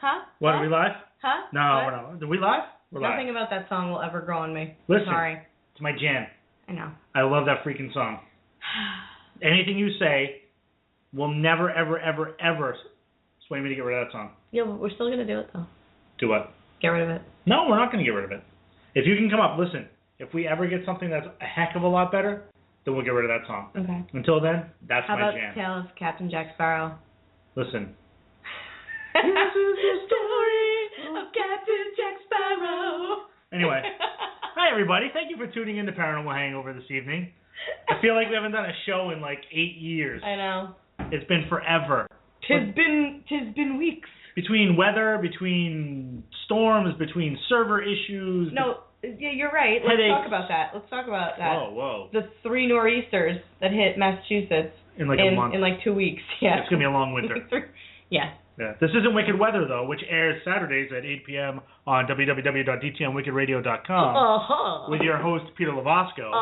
Huh? What, are we live? Huh? No, we're not. Are we live? We're live. Nothing about that song will ever grow on me. Listen, Sorry. It's my jam. I know. I love that freaking song. Anything you say will never, ever, ever, ever sway me to get rid of that song. Yeah, but we're still going to do it, though. Do what? Get rid of it. No, we're not going to get rid of it. If you can come up, listen, if we ever get something that's a heck of a lot better, then we'll get rid of that song. Okay. Until then, that's How my about jam. Tale of Captain Jack Sparrow? Listen. This is the story of Captain Jack Sparrow. Anyway. Hi, everybody. Thank you for tuning in to Paranormal Hangover this evening. I feel like we haven't done a show in like 8 years. I know. It's been forever. Tis been weeks. Between weather, between storms, between server issues. No, yeah, you're right. Headaches. Let's talk about that. Whoa. The 3 nor'easters that hit Massachusetts In like a month. In like 2 weeks. Yeah. It's going to be a long winter. Yeah. This isn't Wicked Weather, though, which airs Saturdays at 8 p.m. on www.dtmwickedradio.com with your host, Peter Lovasco.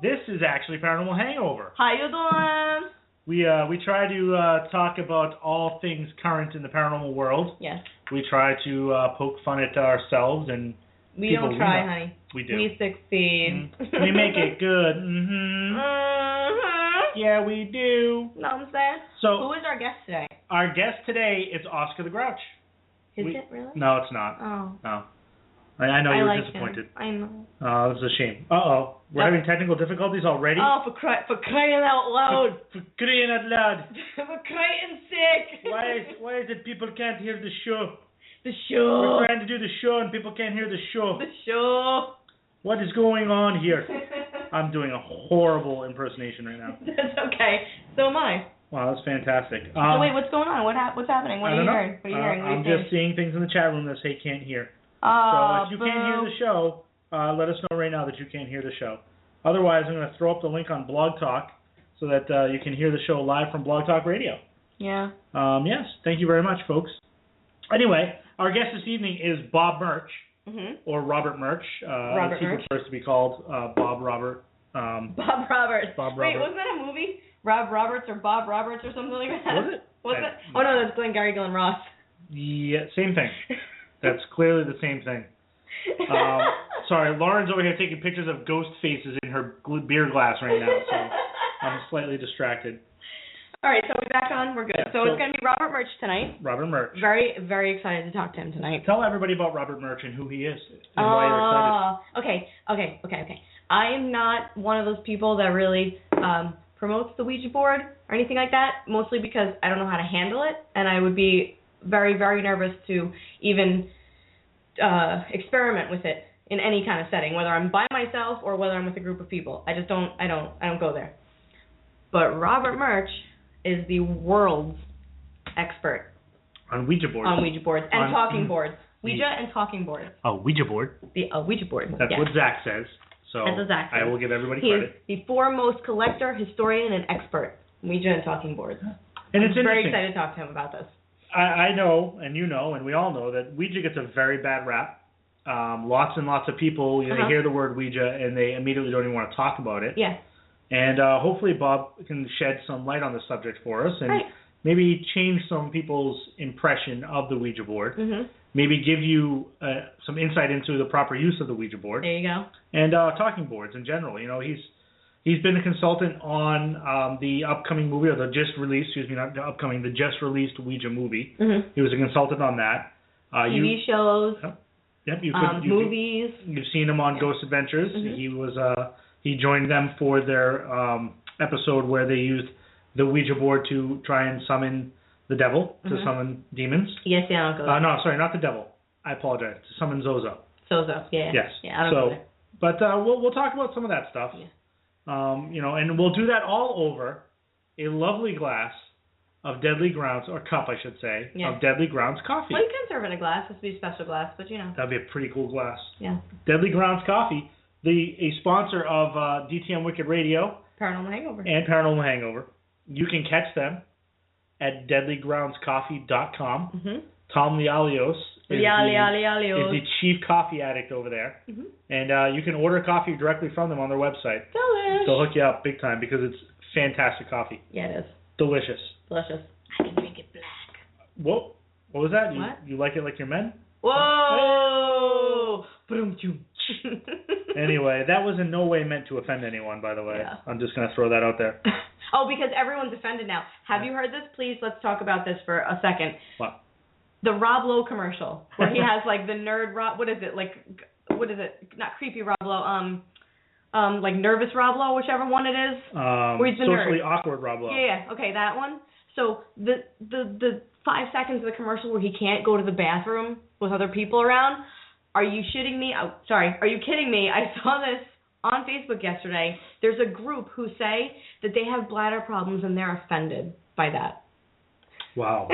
This is actually Paranormal Hangover. How you doing? We try to talk about all things current in the paranormal world. Yes. We try to poke fun at ourselves and we people don't try, we know. honey. We do. We succeed. We make it good. Yeah, we do. Know what I'm saying? So, who is our guest today? Our guest today is Oscar the Grouch. Is it really? No, it's not. Oh. No. I know you were like disappointed. Him. I know. Oh, this is a shame. Uh-oh. We're having technical difficulties already? Oh, for crying out loud. For crying out loud. For crying sick. Why is it people can't hear the show? The show. We're trying to do the show and people can't hear the show. The show. What is going on here? I'm doing a horrible impersonation right now. That's okay. So am I. Wow, that's fantastic. So wait, what's going on? What's happening? What are you hearing? What are you hearing? I'm just seeing things in the chat room that say can't hear. So if you can't hear the show, let us know right now that you can't hear the show. Otherwise, I'm going to throw up the link on Blog Talk so that you can hear the show live from Blog Talk Radio. Yeah. Yes, thank you very much, folks. Anyway, our guest this evening is Bob Murch, or Robert Murch. Robert he Murch. prefers to be called Bob Robert. Bob Roberts. Bob Wait, Robert. wasn't that a movie? Rob Roberts or Bob Roberts or something like that? Was it? Was it? Oh, no, that's Glengarry Glen Ross. Yeah, same thing. That's clearly the same thing. Sorry, Lauren's over here taking pictures of ghost faces in her beer glass right now, so I'm slightly distracted. All right, so we're back on. We're good. Yeah, so it's going to be Robert Murch tonight. Robert Murch. Very, very excited to talk to him tonight. Tell everybody about Robert Murch and who he is and why you're excited. Okay. I am not one of those people that really promotes the Ouija board or anything like that, mostly because I don't know how to handle it, and I would be very, very nervous to even experiment with it in any kind of setting, whether I'm by myself or whether I'm with a group of people. I don't go there. But Robert Murch is the world's expert on Ouija boards. On Ouija boards and talking boards. Ouija and talking boards. Oh, Ouija board. The Ouija board. That's what Zach says. So that's what Zach says. I will give everybody He credit. is the foremost collector, historian, and expert. Ouija and talking boards. And it's I'm very interesting. excited to talk to him about this. I know, and you know, and we all know that Ouija gets a very bad rap. Lots and lots of people, they hear the word Ouija and they immediately don't even want to talk about it. Yeah. And hopefully Bob can shed some light on the subject for us and maybe change some people's impression of the Ouija board. Maybe give you some insight into the proper use of the Ouija board. There you go. And talking boards in general. You know, he's been a consultant on the upcoming movie, or the just released Ouija movie. He was a consultant on that. TV shows. Yep, movies. You've seen him on Ghost Adventures. He joined them for their episode where they used the Ouija board to try and summon the devil, to summon demons. Yes, yeah, I don't go there. No, sorry, not the devil. I apologize. To summon Zozo. Yeah. Yes. Yeah, I don't go there. But we'll talk about some of that stuff. Yeah. And we'll do that all over a lovely glass of Deadly Grounds, or cup, I should say, of Deadly Grounds coffee. Well, you can serve it in a glass. It's be a special glass, but That'd be a pretty cool glass. Yeah. Deadly Grounds Coffee, a sponsor of DTM Wicked Radio. Paranormal Hangover. And Paranormal Hangover. You can catch them at deadlygroundscoffee.com. Tom Lialios is the chief coffee addict over there. And you can order coffee directly from them on their website. Delish. They'll hook you up big time because it's fantastic coffee. Yeah, it is. Delicious. I can make it black. Whoa. What was that? What? You like it like your men? Whoa! Anyway, that was in no way meant to offend anyone, by the way. Yeah. I'm just going to throw that out there. Oh, because everyone's offended now. Have you heard this? Please, let's talk about this for a second. What? The Rob Lowe commercial, where he has, like, the nerd Rob, what is it? Not creepy Rob Lowe, like nervous Rob Lowe, whichever one it is. Where he's the socially nerd. awkward Rob Lowe. Yeah, okay, that one. So the 5 seconds of the commercial where he can't go to the bathroom with other people around, are you shitting me? Oh, sorry, are you kidding me? I saw this on Facebook yesterday. There's a group who say that they have bladder problems and they're offended by that. Wow.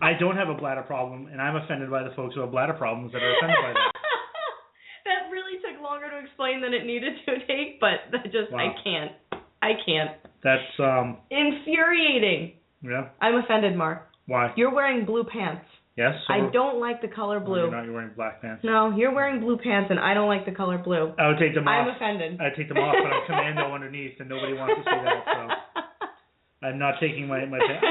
I don't have a bladder problem, and I'm offended by the folks who have bladder problems that are offended by that. That really took longer to explain than it needed to take, but that just, wow. I can't. That's, infuriating. Yeah? I'm offended, Marc. Why? You're wearing blue pants. Yes? So I don't like the color blue. No, you're wearing black pants. No, you're wearing blue pants, and I don't like the color blue. I would take them off. I'm offended. I'd take them off, but I'm commando underneath, and nobody wants to see that, so I'm not taking my pants.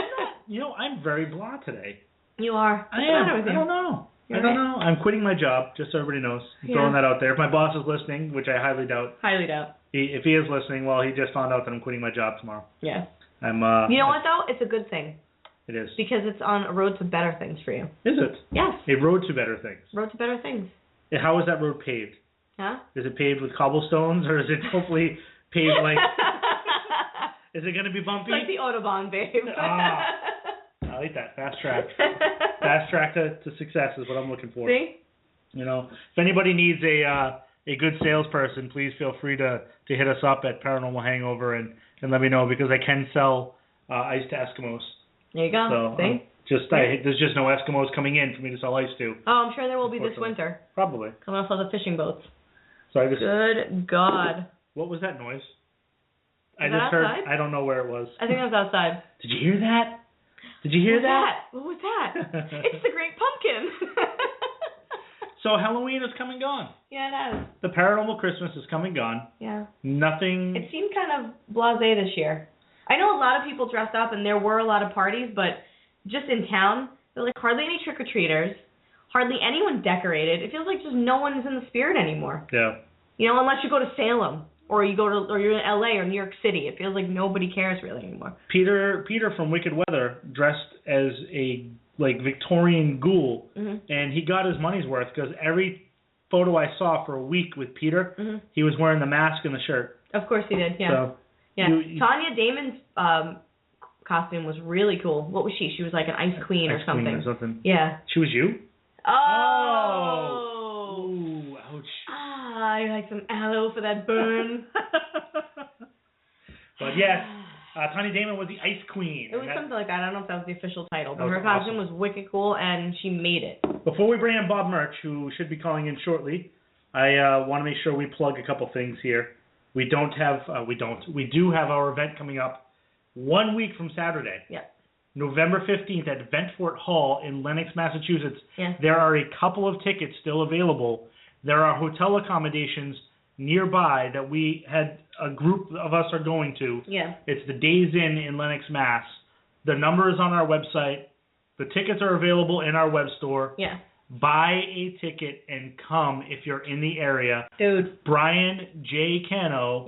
I'm very blah today. You are. I am. I don't know. You're I don't know. I'm quitting my job, just so everybody knows. I'm throwing that out there. If my boss is listening, which I highly doubt. Highly doubt. If he is listening, well, he just found out that I'm quitting my job tomorrow. Yeah. I'm. You know what, though? It's a good thing. It is. Because it's on a road to better things for you. Is it? Yes. A road to better things. Road to better things. How is that road paved? Huh? Is it paved with cobblestones, or is it hopefully paved like... Is it going to be bumpy? Like the Autobahn, babe. I like that. Fast track. Fast track to success is what I'm looking for. See? If anybody needs a good salesperson, please feel free to hit us up at Paranormal Hangover and let me know, because I can sell ice to Eskimos. There you go. So See? There's just no Eskimos coming in for me to sell ice to. Oh, I'm sure there will be this winter. Probably. Coming off of the fishing boats. So Good God. What was that noise? I just heard. Outside? I don't know where it was. I think it was outside. Did you hear that? Did you hear that? What was that? It's the Great Pumpkin. So Halloween has come and gone. Yeah, it has. The Paranormal Christmas has come and gone. Yeah. Nothing. It seemed kind of blasé this year. I know a lot of people dressed up and there were a lot of parties, but just in town, there were like hardly any trick-or-treaters, hardly anyone decorated. It feels like just no one is in the spirit anymore. Yeah. Unless you go to Salem or you're in LA or New York City. It feels like nobody cares really anymore. Peter from Wicked Weather dressed as a Victorian ghoul, and he got his money's worth, because every photo I saw for a week with Peter, he was wearing the mask and the shirt. Of course he did, yeah. So, yeah. Tanya Damon's costume was really cool. What was she? She was like an ice queen or something. Queen or something. Yeah. She was you? Oh. Ooh, ouch. I like some aloe for that burn. But yes, Tanya Damon was the Ice Queen. It was something like that. I don't know if that was the official title, but her awesome. costume was wicked cool, and she made it. Before we bring in Bob Murch, who should be calling in shortly, I want to make sure we plug a couple things here. We do have our event coming up 1 week from Saturday. Yeah. November 15th at Ventfort Hall in Lenox, Massachusetts. Yeah. There are a couple of tickets still available. There are hotel accommodations nearby that we had a group of us are going to. Yeah. It's the Days Inn in Lenox, Mass. The number is on our website. The tickets are available in our web store. Yeah. Buy a ticket and come if you're in the area. Dude. Brian J. Cano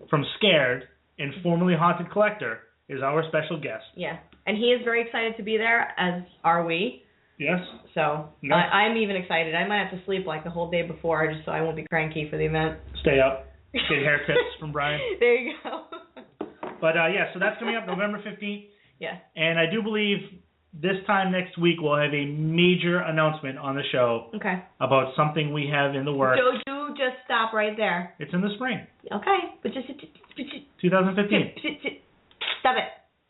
from Scared and formerly Haunted Collector is our special guest. Yeah. And he is very excited to be there, as are we. Yes. So yes. I'm even excited. I might have to sleep like the whole day before just so I won't be cranky for the event. Stay up. Get hair tips from Brian. There you go. But so that's coming up November 15th. Yeah. And I do believe this time next week we'll have a major announcement on the show. Okay. About something we have in the works. So just stop right there. It's in the spring. Okay. But just 2015. Stop it.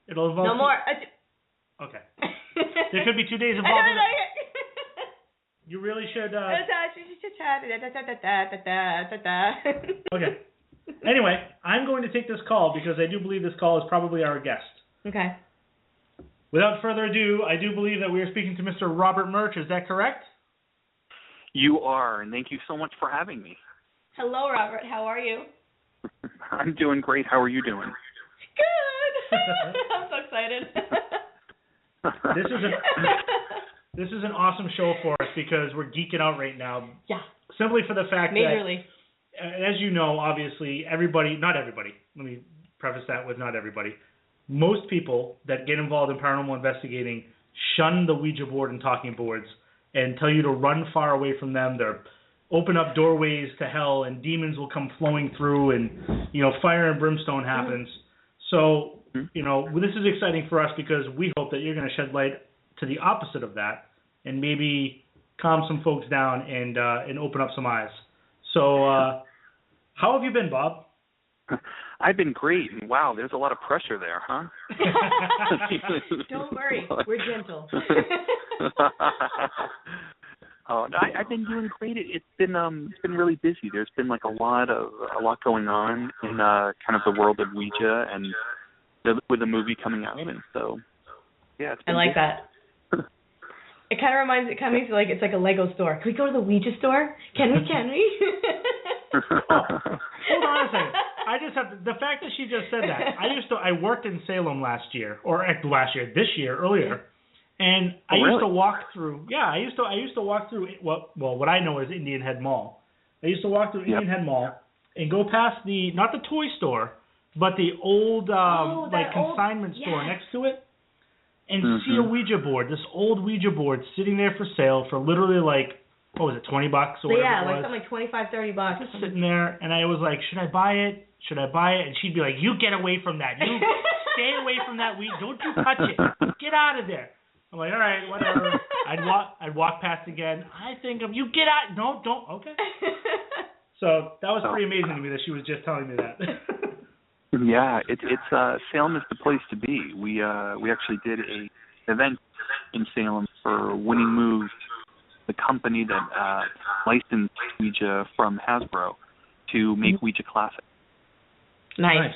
It'll evolve. No more. Okay. There could be 2 days involved in it. You really should. Okay. Anyway, I'm going to take this call because I do believe this call is probably our guest. Okay. Without further ado, I do believe that we are speaking to Mr. Robert Murch. Is that correct? You are, and thank you so much for having me. Hello, Robert. How are you? I'm doing great. How are you doing? Good. I'm so excited. this is an awesome show for us because we're geeking out right now. Yeah. Simply for the fact Majorly. that, as you know, obviously, not everybody, let me preface that with not everybody, most people that get involved in paranormal investigating shun the Ouija board and talking boards and tell you to run far away from them. They're open up doorways to hell and demons will come flowing through and, fire and brimstone happens. So, this is exciting for us because we hope that you're going to shed light to the opposite of that and maybe calm some folks down and open up some eyes. So, how have you been, Bob? I've been great. And wow, there's a lot of pressure there, huh? Don't worry, we're gentle. Oh, no, I've been doing great. It's been really busy. There's been like a lot going on in kind of the world of Ouija and with the movie coming out, and so yeah, it's been I like busy. that. It kind of makes me like it's like a Lego store. Can we go to the Ouija store? Can we? Hold on a second. I just have the fact that she just said that. I worked in Salem this year earlier, and I used to walk through. Yeah, I used to walk through what I know as Indian Head Mall. I used to walk through Indian Head Mall and go past not the toy store, but the old consignment store next to it, and see a Ouija board. This old Ouija board sitting there for sale for literally like. What was it, $20 or whatever it was? Yeah, like something like $25-30. Just sitting there, and I was like, should I buy it? Should I buy it? And she'd be like, you get away from that. You stay away from that weed. Don't you touch it. Get out of there. I'm like, all right, whatever. I'd walk past again. I think of you get out. No, don't. Okay. So that was pretty amazing to me that she was just telling me that. Yeah, it's Salem is the place to be. We actually did a event in Salem for Winning Moves, the company that licensed Ouija from Hasbro to make Ouija classic. Nice.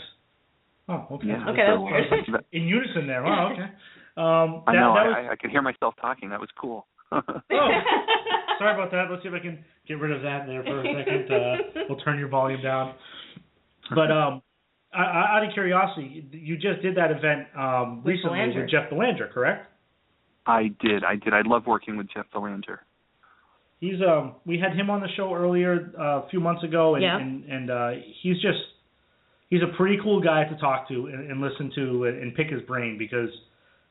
Oh, okay. Yeah, okay, that's weird. In unison there. Wow, okay. I know. I could hear myself talking. That was cool. Oh, sorry about that. Let's see if I can get rid of that there for a second. We'll turn your volume down. But out of curiosity, you just did that event recently with Jeff Belanger, correct? I did. I love working with Jeff Belanger. He's we had him on the show earlier a few months ago, and he's a pretty cool guy to talk to and listen to and pick his brain because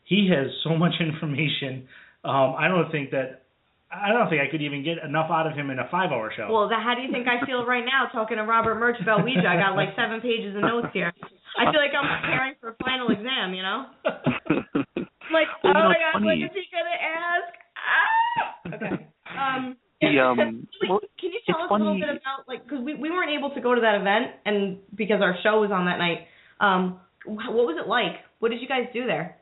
he has so much information. I don't think I could even get enough out of him in a 5-hour show. Well, how do you think I feel right now talking to Robert Murch about Ouija? I got like 7 pages of notes here. I feel like I'm preparing for a final exam, Like, oh my God, what is he gonna ask? Okay. Can you tell us a little bit about, because we weren't able to go to that event, and because our show was on that night, what was it like? What did you guys do there?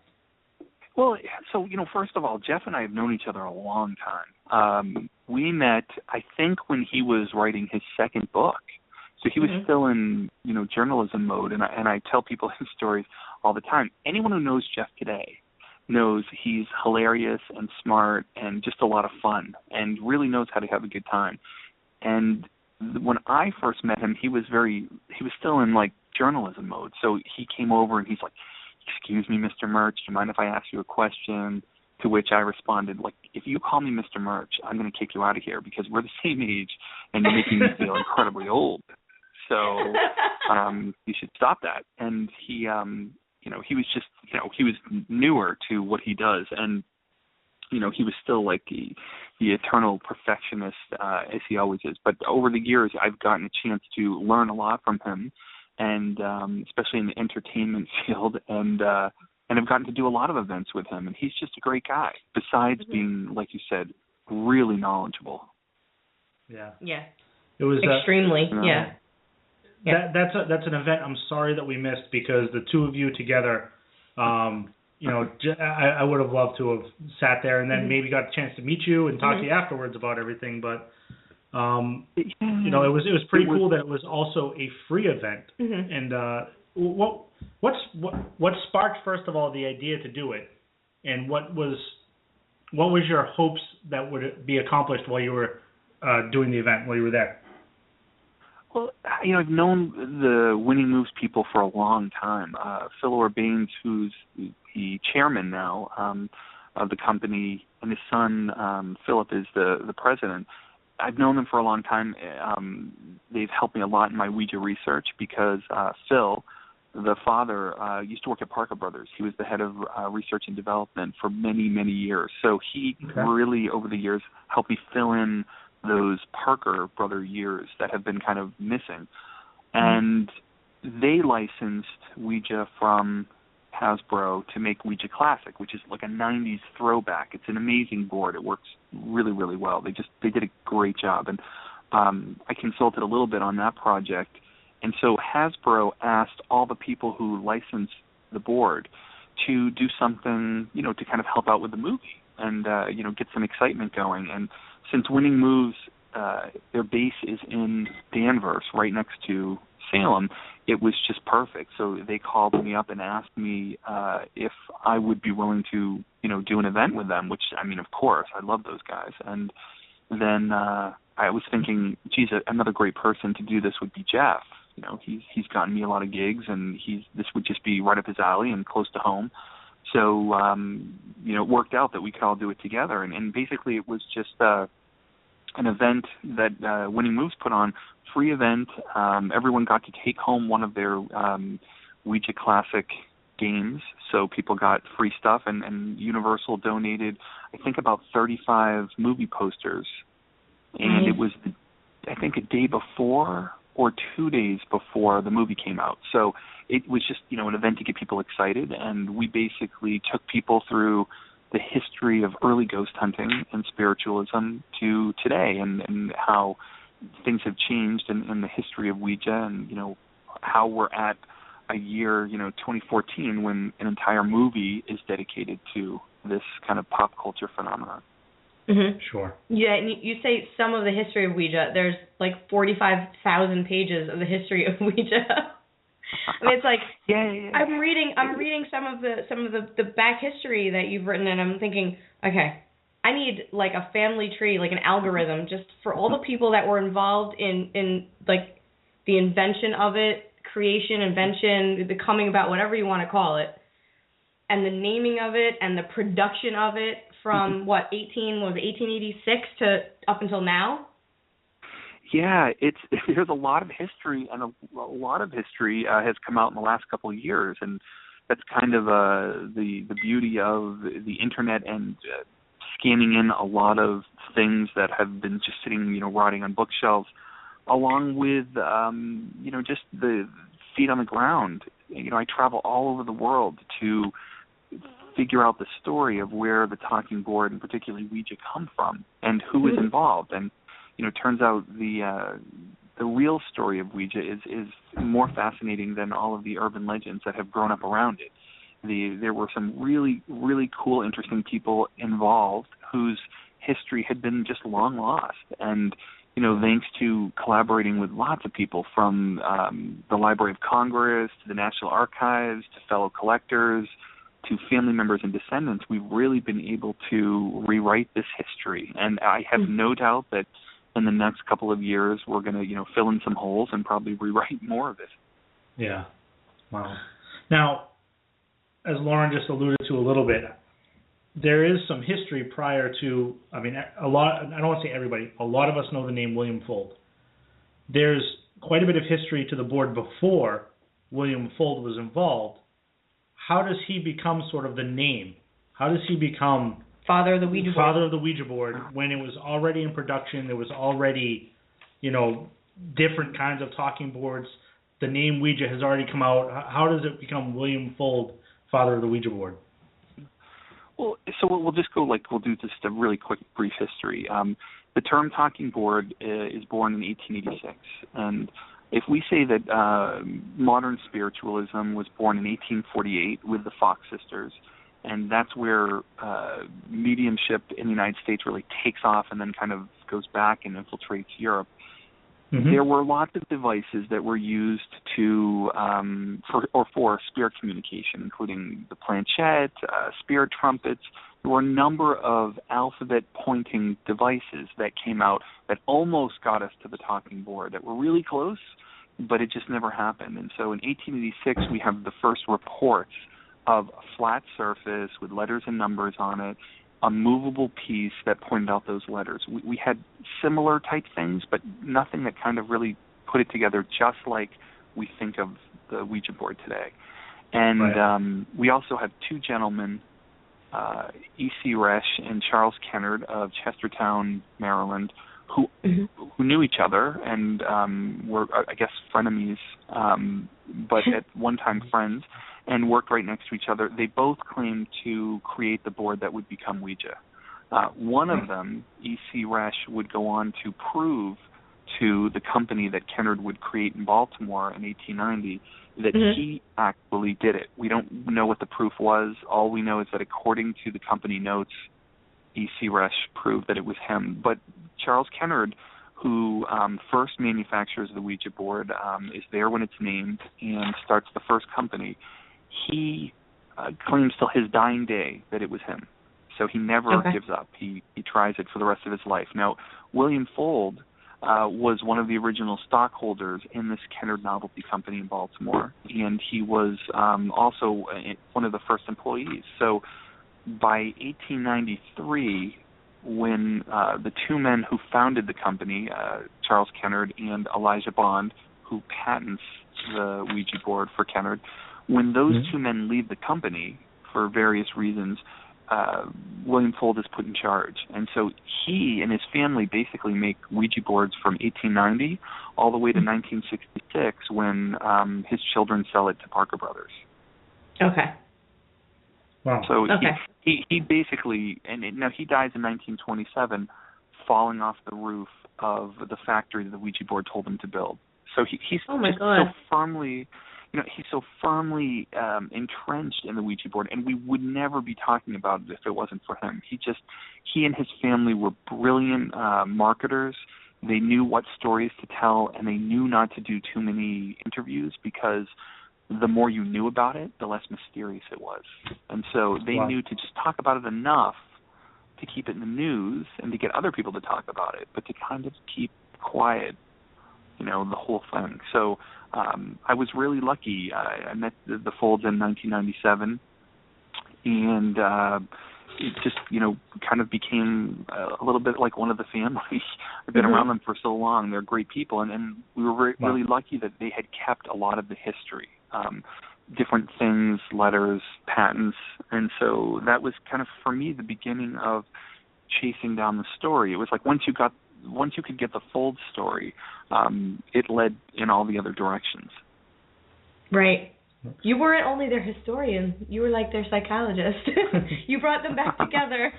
Well, so, first of all, Jeff and I have known each other a long time. We met, I think, when he was writing his second book. So he was still in, journalism mode, and I tell people his stories all the time. Anyone who knows Jeff today knows he's hilarious and smart and just a lot of fun and really knows how to have a good time. And when I first met him, he was still in like journalism mode. So he came over and he's like, "Excuse me, Mr. Murch, do you mind if I ask you a question?" To which I responded, like, "If you call me Mr. Murch, I'm going to kick you out of here because we're the same age and you're making me feel incredibly old. So you should stop that." And he he was just, he was newer to what he does. And, he was still like the eternal perfectionist, as he always is. But over the years, I've gotten a chance to learn a lot from him, and especially in the entertainment field. And I've gotten to do a lot of events with him. And he's just a great guy, besides being, like you said, really knowledgeable. Yeah. Yeah. It was extremely, yeah. That's an event I'm sorry that we missed because the two of you together, I would have loved to have sat there and then maybe got the chance to meet you and talk to you afterwards about everything. But it was pretty cool that it was also a free event. And what sparked first of all the idea to do it, and what was your hopes that would be accomplished while you were doing the event, while you were there? Well, I've known the Winning Moves people for a long time. Phil Urbanes, who's the chairman now, of the company, and his son, Philip, is the president. I've known them for a long time. They've helped me a lot in my Ouija research because Phil, the father, used to work at Parker Brothers. He was the head of research and development for many, many years. So he really, over the years, helped me fill in those Parker brother years that have been kind of missing. And they licensed Ouija from Hasbro to make Ouija Classic, which is like a 90s throwback. It's an amazing board. It works really, really well. They did a great job. And I consulted a little bit on that project. And so Hasbro asked all the people who licensed the board to do something, to kind of help out with the movie and, get some excitement going. And since Winning Moves, their base is in Danvers, right next to Salem, it was just perfect. So they called me up and asked me if I would be willing to, do an event with them, which, of course, I love those guys. And then I was thinking, geez, another great person to do this would be Jeff. He's gotten me a lot of gigs, and this would just be right up his alley and close to home. So, it worked out that we could all do it together. And basically it was just an event that Winning Moves put on, free event. Everyone got to take home one of their Ouija Classic games, so people got free stuff, and Universal donated, I think, about 35 movie posters. And it was, I think, a day before or 2 days before the movie came out. So it was just, an event to get people excited, and we basically took people through the history of early ghost hunting and spiritualism to today, and how things have changed in the history of Ouija, and, how we're at a year, 2014, when an entire movie is dedicated to this kind of pop culture phenomenon. Mm-hmm. Sure. Yeah, and you say some of the history of Ouija. There's like 45,000 pages of the history of Ouija. It's like I'm reading some of the back history that you've written, and I'm thinking, okay, I need like a family tree, like an algorithm, just for all the people that were involved in like the invention of it, creation, invention, the coming about, whatever you want to call it, and the naming of it and the production of it from 1886 to up until now. Yeah, there's a lot of history, and a lot of history has come out in the last couple of years, and that's kind of the beauty of the internet and scanning in a lot of things that have been just sitting, rotting on bookshelves, along with just the feet on the ground. I travel all over the world to figure out the story of where the talking board, and particularly Ouija, come from, and who is involved. And it turns out the real story of Ouija is more fascinating than all of the urban legends that have grown up around it. There were some really, really cool, interesting people involved whose history had been just long lost. And, thanks to collaborating with lots of people, from the Library of Congress to the National Archives to fellow collectors to family members and descendants, we've really been able to rewrite this history. And I have no doubt that in the next couple of years, we're going to, fill in some holes and probably rewrite more of it. Yeah. Wow. Now, as Lauren just alluded to a little bit, there is some history prior to, I don't want to say everybody, a lot of us know the name William Fuld. There's quite a bit of history to the board before William Fuld was involved. How does he become sort of the name? How does he become Father of the Ouija board? Father of the Ouija board, when it was already in production, there was already, different kinds of talking boards. The name Ouija has already come out. How does it become William Fuld, Father of the Ouija board? Well, so we'll just go we'll do just a really quick, brief history. The term talking board is born in 1886, and if we say that modern spiritualism was born in 1848 with the Fox sisters, and that's where mediumship in the United States really takes off and then kind of goes back and infiltrates Europe. Mm-hmm. There were lots of devices that were used for spirit communication, including the planchette, spirit trumpets. There were a number of alphabet-pointing devices that came out that almost got us to the talking board, that were really close, but it just never happened. And so in 1886, we have the first reports of a flat surface with letters and numbers on it, a movable piece that pointed out those letters. We had similar type things, but nothing that kind of really put it together just like we think of the Ouija board today. And we also have two gentlemen, E.C. Resch and Charles Kennard of Chestertown, Maryland, who knew each other and were, I guess, frenemies, but at one time friends, and worked right next to each other. They both claimed to create the board that would become Ouija. One of them, E.C. Resch, would go on to prove to the company that Kennard would create in Baltimore in 1890 that he actually did it. We don't know what the proof was. All we know is that according to the company notes, E.C. Resch proved that it was him. But Charles Kennard, who first manufactures the Ouija board, is there when it's named and starts the first company. He claims till his dying day that it was him. So he never gives up. He tries it for the rest of his life. Now, William Fuld was one of the original stockholders in this Kennard Novelty Company in Baltimore, and he was also one of the first employees. So by 1893, when the two men who founded the company, Charles Kennard and Elijah Bond, who patents the Ouija board for Kennard, when those two men leave the company for various reasons, William Fuld is put in charge. And so he and his family basically make Ouija boards from 1890 all the way to 1966 when his children sell it to Parker Brothers. Okay. Wow. So he basically, now he dies in 1927 falling off the roof of the factory that the Ouija board told him to build. So he's so firmly... he's so firmly entrenched in the Ouija board, and we would never be talking about it if it wasn't for him. He and his family were brilliant marketers. They knew what stories to tell, and they knew not to do too many interviews because the more you knew about it, the less mysterious it was. And so they knew to just talk about it enough to keep it in the news and to get other people to talk about it, but to kind of keep quiet, the whole thing. So I was really lucky. I met the Fulds in 1997, and it just, kind of became a little bit like one of the family. I've been around them for so long. They're great people, and we were really lucky that they had kept a lot of the history, different things, letters, patents, and so that was kind of, for me, the beginning of chasing down the story. It was like once you could get the Fold story, it led in all the other directions. Right. You weren't only their historian, you were like their psychologist. You brought them back together.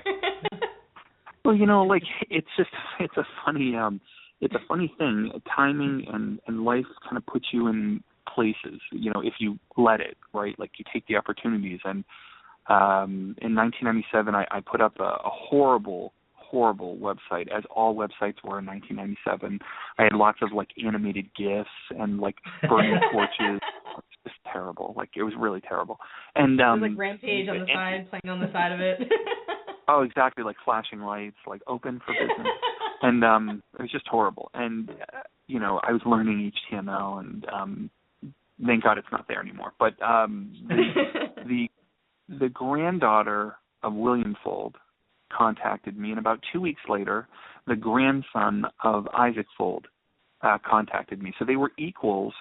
Well, it's a funny thing. Timing and life kind of puts you in places, if you let it, right? Like you take the opportunities. And in 1997, I put up a horrible website, as all websites were in 1997. I had lots of animated GIFs and burning torches. It's just terrible. It was really terrible. And it was Rampage on the side, playing on the side of it. Oh, exactly, flashing lights, open for business. And it was just horrible. And I was learning HTML, and thank God it's not there anymore. But the granddaughter of William Fuld contacted me, and about 2 weeks later, the grandson of Isaac Fuld contacted me. So they were equals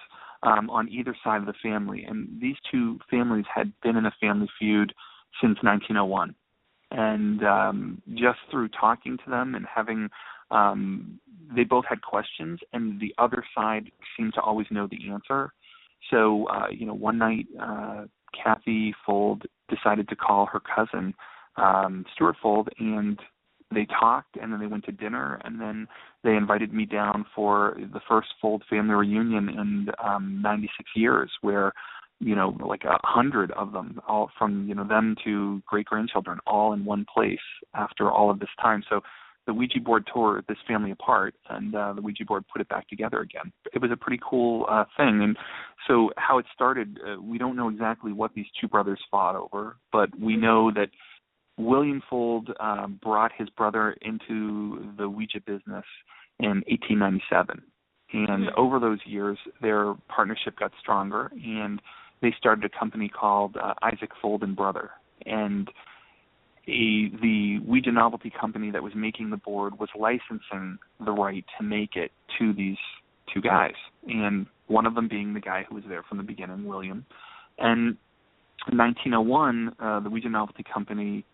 on either side of the family, and these two families had been in a family feud since 1901. And just through talking to them and having, they both had questions, and the other side seemed to always know the answer. So, one night, Kathy Fuld decided to call her cousin, Stuart Fuld, and they talked, and then they went to dinner, and then they invited me down for the first Fuld family reunion in 96 years, where 100 of them, all from them to great grandchildren, all in one place after all of this time. So the Ouija board tore this family apart, and the Ouija board put it back together again. It was a pretty cool thing. And so how it started, we don't know exactly what these two brothers fought over, but we know that William Fuld brought his brother into the Ouija business in 1897. And over those years, their partnership got stronger, and they started a company called Isaac Fold and Brother, and the Ouija novelty company that was making the board was licensing the right to make it to these two guys, and one of them being the guy who was there from the beginning, William. And in 1901, the Ouija novelty company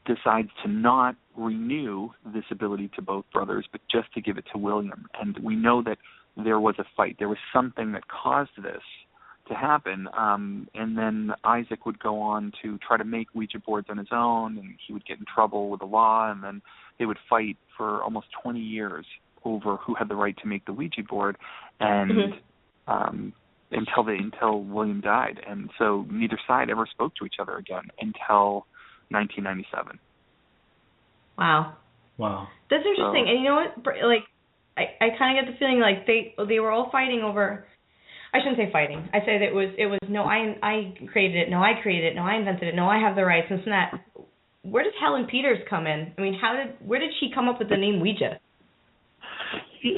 decides to not renew this ability to both brothers, but just to give it to William. And we know that there was a fight. There was something that caused this to happen. And then Isaac would go on to try to make Ouija boards on his own, and he would get in trouble with the law, and then they would fight for almost 20 years over who had the right to make the Ouija board, and until William died. And so neither side ever spoke to each other again until 1997. Wow. That's interesting. And you know what? Like, I kind of get the feeling like they were all fighting over. I shouldn't say fighting. I say that it was no, I created it. No, I created it. No, I invented it. No, I have the rights. This and that. Where does Helen Peters come in? I mean, where did she come up with the name Ouija?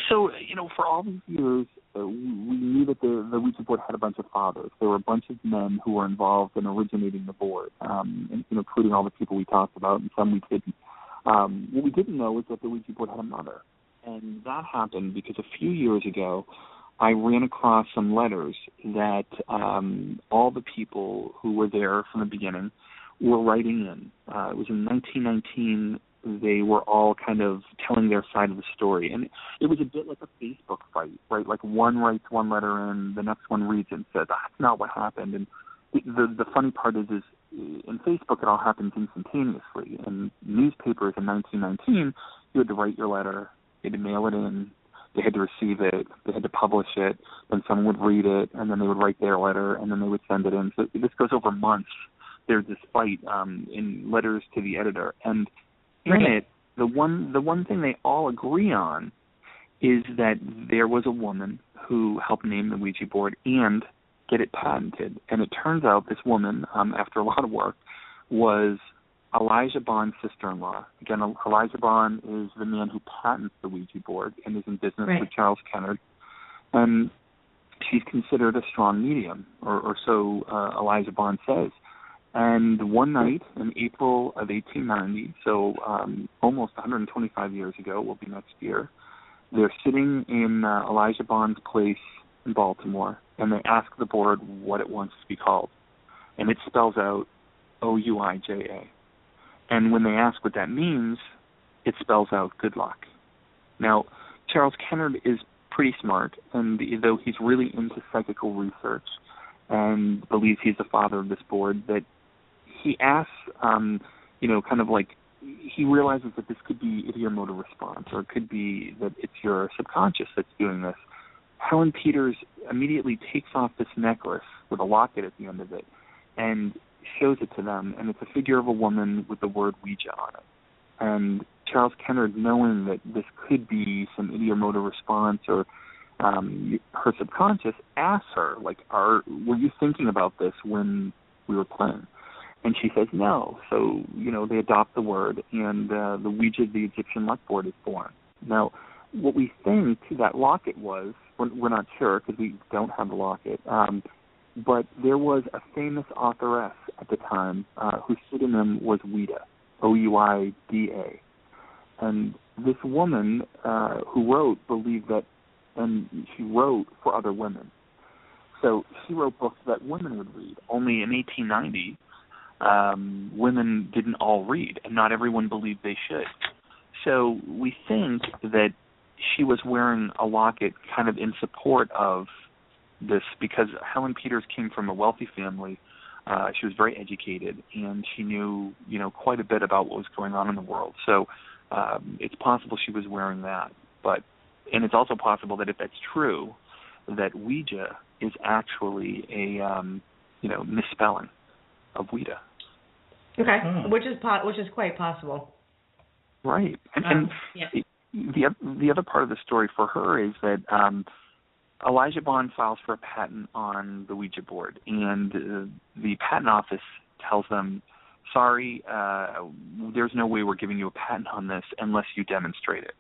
So, for all these years, we knew that the Ouija board had a bunch of fathers. There were a bunch of men who were involved in originating the board, including all the people we talked about, and some we didn't. What we didn't know was that the Ouija board had a mother. And that happened because a few years ago, I ran across some letters that all the people who were there from the beginning were writing in. It was in 1919. They were all kind of telling their side of the story. And it was a bit like a Facebook fight, right? Like one writes one letter in, the next one reads it and says, that's not what happened. And the funny part is in Facebook it all happens instantaneously. In newspapers in 1919, you had to write your letter, you had to mail it in, they had to receive it, they had to publish it, then someone would read it, and then they would write their letter, and then they would send it in. So this goes over months. There's this fight in letters to the editor. And in it, the one thing they all agree on is that there was a woman who helped name the Ouija board and get it patented. And it turns out this woman, after a lot of work, was Elijah Bond's sister-in-law. Again, Elijah Bond is the man who patents the Ouija board and is in business with Charles Kennard. And she's considered a strong medium, or so Elijah Bond says. And one night in April of 1890, so almost 125 years ago, will be next year, they're sitting in Elijah Bond's place in Baltimore, and they ask the board what it wants to be called. And it spells out O-U-I-J-A. And when they ask what that means, it spells out good luck. Now, Charles Kennard is pretty smart, and though he's really into psychical research and believes he's the father of this board, that he asks, kind of like, he realizes that this could be ideomotor response, or it could be that it's your subconscious that's doing this. Helen Peters immediately takes off this necklace with a locket at the end of it and shows it to them, and it's a figure of a woman with the word Ouija on it. And Charles Kennard, knowing that this could be some ideomotor response or her subconscious, asks her, like, were you thinking about this when we were playing? And she says no. So, they adopt the word, and the Ouija, the Egyptian luck board, is born. Now, what we think that locket was, we're not sure because we don't have the locket, but there was a famous authoress at the time whose pseudonym was Ouida, O-U-I-D-A. And this woman who wrote believed that, and she wrote for other women. So she wrote books that women would read. Only in 1890, women didn't all read, and not everyone believed they should. So we think that she was wearing a locket kind of in support of this, because Helen Peters came from a wealthy family. She was very educated, and she knew, quite a bit about what was going on in the world. So it's possible she was wearing that. And it's also possible that if that's true, that Ouija is actually a, misspelling of Ouida. Okay, which is quite possible. Right, and the other part of the story for her is that Elijah Bond files for a patent on the Ouija board, and the patent office tells them, sorry, there's no way we're giving you a patent on this unless you demonstrate it.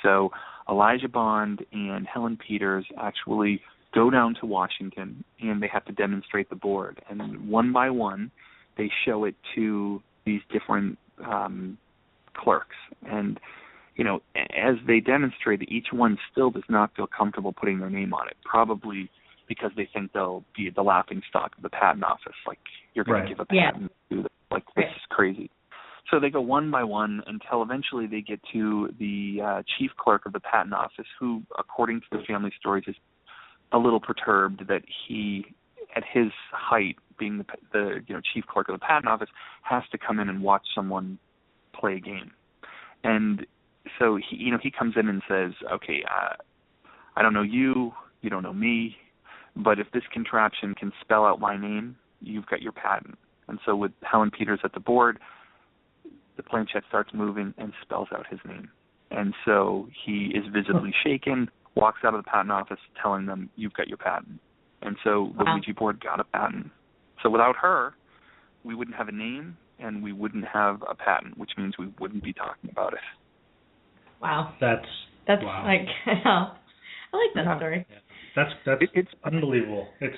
So Elijah Bond and Helen Peters actually go down to Washington, and they have to demonstrate the board. And one by one, they show it to these different clerks. And, as they demonstrate it, each one still does not feel comfortable putting their name on it, probably because they think they'll be the laughing stock of the patent office. Like, you're going to give a patent to them. Like, this is crazy. So they go one by one until eventually they get to the chief clerk of the patent office, who, according to the family stories, is a little perturbed that he, at his height, being the chief clerk of the patent office, has to come in and watch someone play a game. And so he comes in and says, okay, I don't know you don't know me, but if this contraption can spell out my name, you've got your patent. And so with Helen Peters at the board, the planchette starts moving and spells out his name. And so he is visibly shaken, walks out of the patent office telling them, you've got your patent. And so the Ouija board got a patent. So without her, we wouldn't have a name and we wouldn't have a patent, which means we wouldn't be talking about it. Wow. That's wow. Like, I like that story. Yeah. It's unbelievable. It's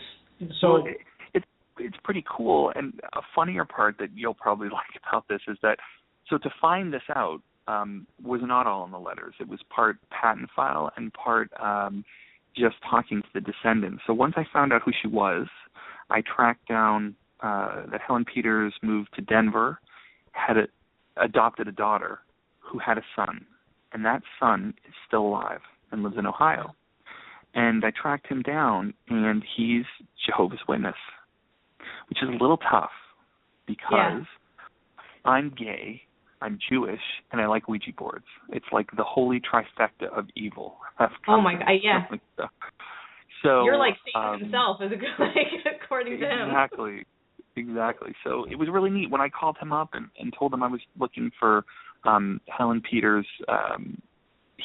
pretty cool, and a funnier part that you'll probably like about this is that, so to find this out was not all in the letters. It was part patent file and part just talking to the descendants. So once I found out who she was, I tracked down that Helen Peters moved to Denver, adopted a daughter who had a son, and that son is still alive and lives in Ohio. And I tracked him down, and he's Jehovah's Witness, which is a little tough because I'm gay, I'm Jewish, and I like Ouija boards. It's like the holy trifecta of evil. Oh my God, yeah. So you're like Satan himself, according to him. Exactly. So it was really neat when I called him up and told him I was looking for Helen Peters.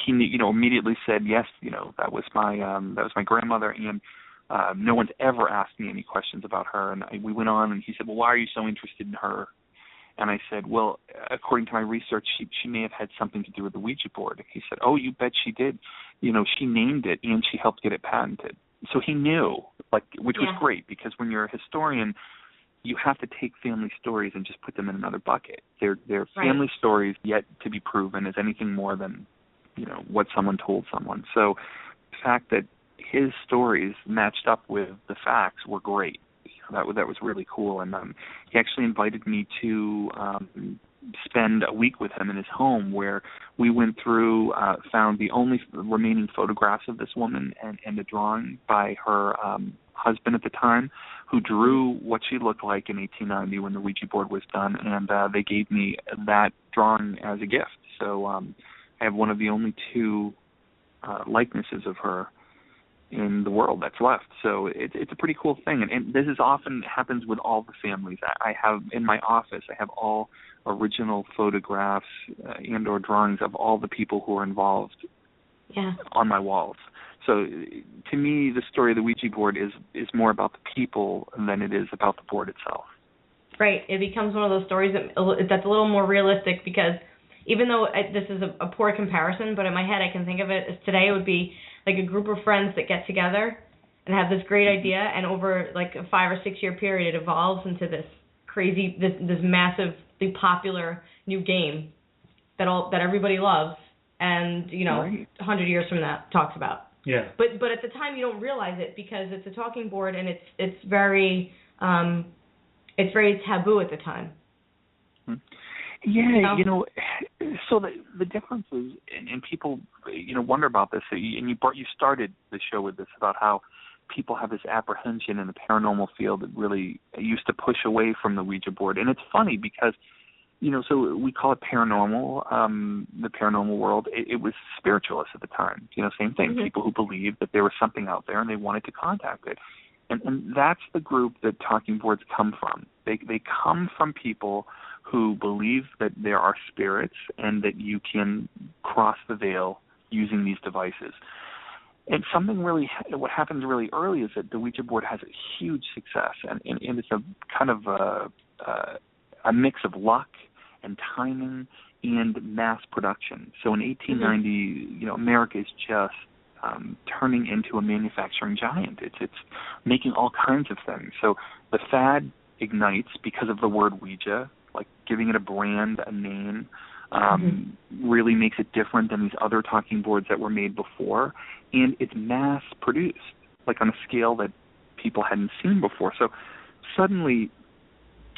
He immediately said yes. That was my grandmother, and no one's ever asked me any questions about her. And we went on, and he said, well, why are you so interested in her? And I said, well, according to my research, she may have had something to do with the Ouija board. He said, oh, you bet she did. She named it, and she helped get it patented. So he knew, which was great, because when you're a historian, you have to take family stories and just put them in another bucket. They're family stories yet to be proven as anything more than, what someone told someone. So the fact that his stories matched up with the facts were great. That was really cool. And he actually invited me to spend a week with him in his home, where we went through, found the only remaining photographs of this woman and a drawing by her husband at the time, who drew what she looked like in 1890 when the Ouija board was done, and they gave me that drawing as a gift. So I have one of the only two likenesses of her in the world that's left. So it's a pretty cool thing, and this is often happens with all the families. I have in my office, I have all original photographs and or drawings of all the people who are involved on my walls. So to me, the story of the Ouija board is more about the people than it is about the board itself. Right. It becomes one of those stories that's a little more realistic, because even though this is a poor comparison, but in my head I can think of it as today it would be like a group of friends that get together and have this great idea, and over like a 5 or 6 year period it evolves into this crazy, this massively popular new game that everybody loves, and 100 years from now talks about. Yeah. But at the time you don't realize it, because it's a talking board, and it's very taboo at the time. Yeah, so the difference is, and people, wonder about this, and you started the show with this, about how people have this apprehension in the paranormal field that really used to push away from the Ouija board. And it's funny because, so we call it paranormal, the paranormal world. It was spiritualists at the time, same thing, people who believed that there was something out there and they wanted to contact it. And that's the group that talking boards come from. They come from people who believe that there are spirits and that you can cross the veil using these devices. And what happens really early is that the Ouija board has a huge success, and it's a kind of a mix of luck and timing and mass production. So in 1890, America is just turning into a manufacturing giant. It's making all kinds of things. So the fad ignites because of the word Ouija, like giving it a brand, a name, really makes it different than these other talking boards that were made before, and it's mass produced, like on a scale that people hadn't seen before. So suddenly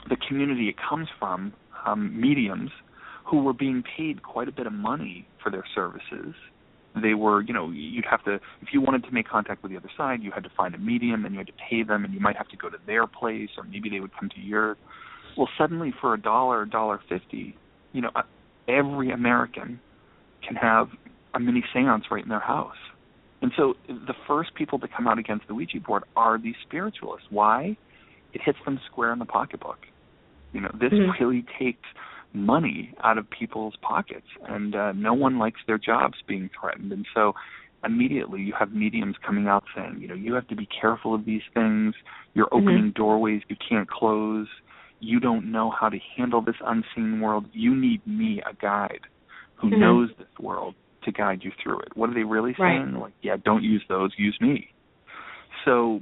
the community it comes from, mediums who were being paid quite a bit of money for their services. They were, you'd have to, if you wanted to make contact with the other side, you had to find a medium and you had to pay them, and you might have to go to their place, or maybe they would come to yours. Well, suddenly for $1.50, every American can have a mini seance right in their house. And so the first people to come out against the Ouija board are these spiritualists. Why? It hits them square in the pocketbook. This really takes money out of people's pockets, and no one likes their jobs being threatened. And so immediately you have mediums coming out saying, you have to be careful of these things. You're opening doorways you can't close. You don't know how to handle this unseen world. You need me, a guide who knows this world, to guide you through it. What are they really saying? Like, yeah, don't use those, use me. So,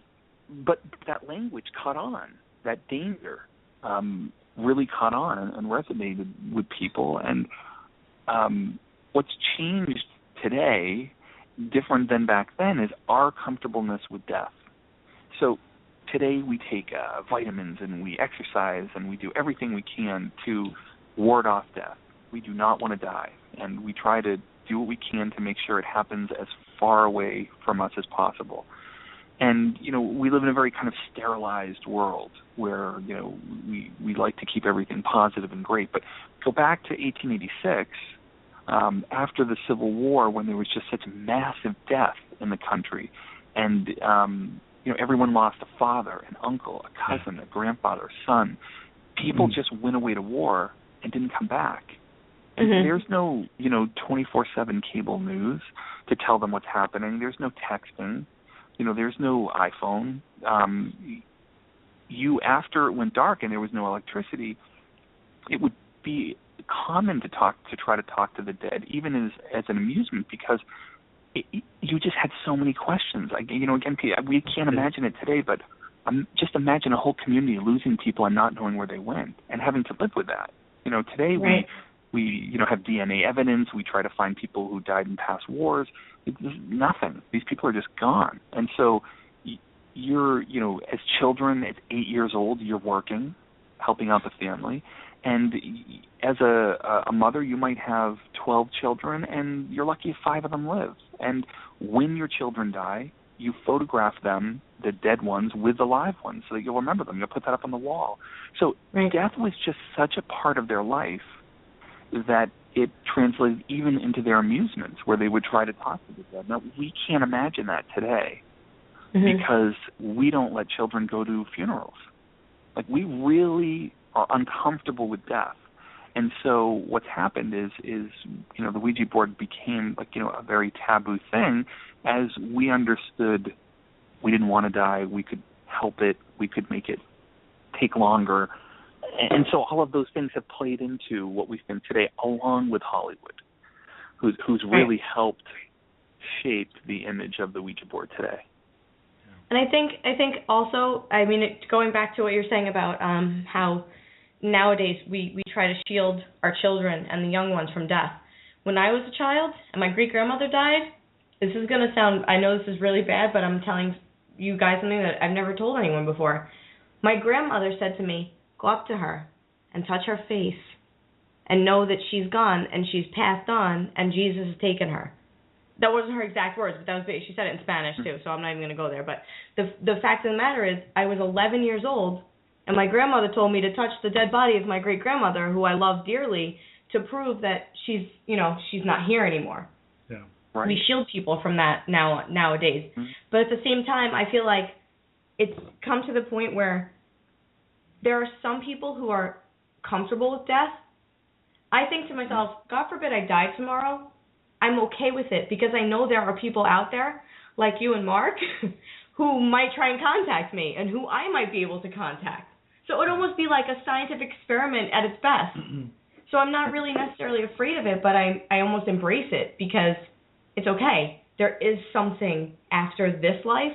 but that language caught on. That danger really caught on and resonated with people. And what's changed today, different than back then, is our comfortableness with death. So today we take vitamins and we exercise and we do everything we can to ward off death. We do not want to die, and we try to do what we can to make sure it happens as far away from us as possible. And, we live in a very kind of sterilized world where, we like to keep everything positive and great. But go back to 1886, after the Civil War, when there was just such massive death in the country, and, everyone lost a father, an uncle, a cousin, a grandfather, a son. People just went away to war and didn't come back. And there's no, 24/7 cable news to tell them what's happening. There's no texting. There's no iPhone. After it went dark and there was no electricity, it would be common to try to talk to the dead, even as an amusement, because you just had so many questions. Again, we can't imagine it today, but just imagine a whole community losing people and not knowing where they went and having to live with that. Today we have DNA evidence. We try to find people who died in past wars. There's nothing. These people are just gone. And so you're, as children, at 8 years old, you're working, helping out the family. And as a mother, you might have 12 children, and you're lucky if 5 of them live. And when your children die, you photograph them, the dead ones, with the live ones, so that you'll remember them. You'll put that up on the wall. So death was just such a part of their life that it translated even into their amusements, where they would try to talk to the dead. Now, we can't imagine that today because we don't let children go to funerals. Like, we really are uncomfortable with death. And so what's happened is the Ouija board became a very taboo thing, as we understood we didn't want to die, we could help it, we could make it take longer. And so all of those things have played into what we think today, along with Hollywood, who's really helped shape the image of the Ouija board today. And I think also, going back to what you're saying about how nowadays we try to shield our children and the young ones from death. When I was a child and my great-grandmother died, this is going to sound, I know this is really bad, but I'm telling you guys something that I've never told anyone before. My grandmother said to me, go up to her and touch her face and know that she's gone and she's passed on and Jesus has taken her. That wasn't her exact words, but she said it in Spanish too, so I'm not even going to go there. But the fact of the matter is, I was 11 years old, and my grandmother told me to touch the dead body of my great-grandmother, who I love dearly, to prove that she's not here anymore. Yeah. Right. We shield people from that nowadays. But at the same time, I feel like it's come to the point where there are some people who are comfortable with death. I think to myself, God forbid I die tomorrow, I'm okay with it, because I know there are people out there, like you and Marc, who might try and contact me and who I might be able to contact. So it would almost be like a scientific experiment at its best. So I'm not really necessarily afraid of it, but I almost embrace it because it's okay. there is something after this life.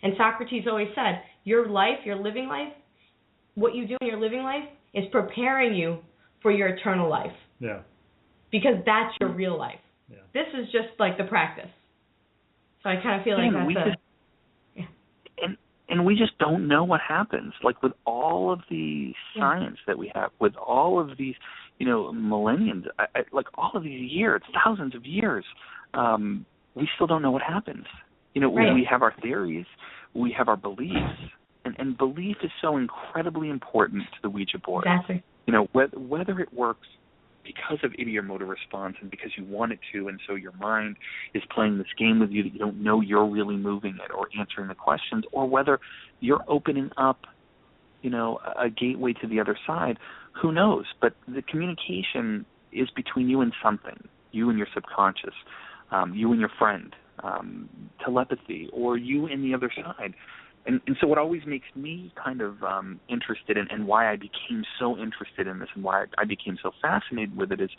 And Socrates always said, your life, your living life, what you do in your living life is preparing you for your eternal life. Yeah. Because that's your real life. Yeah. This is just like the practice. So I kind of feel like And we just don't know what happens. Like with all of the science that we have, with all of these, millenniums, like all of these years, thousands of years, we still don't know what happens. We have our theories, we have our beliefs, and belief is so incredibly important to the Ouija board. Exactly. Whether it works because of ideomotor response and because you want it to, and so your mind is playing this game with you that you don't know you're really moving it or answering the questions, or whether you're opening up, a gateway to the other side, who knows? But the communication is between you and something, you and your subconscious, you and your friend, telepathy, or you and the other side. And so what always makes me kind of interested in, and why I became so interested in this and why I became so fascinated with it is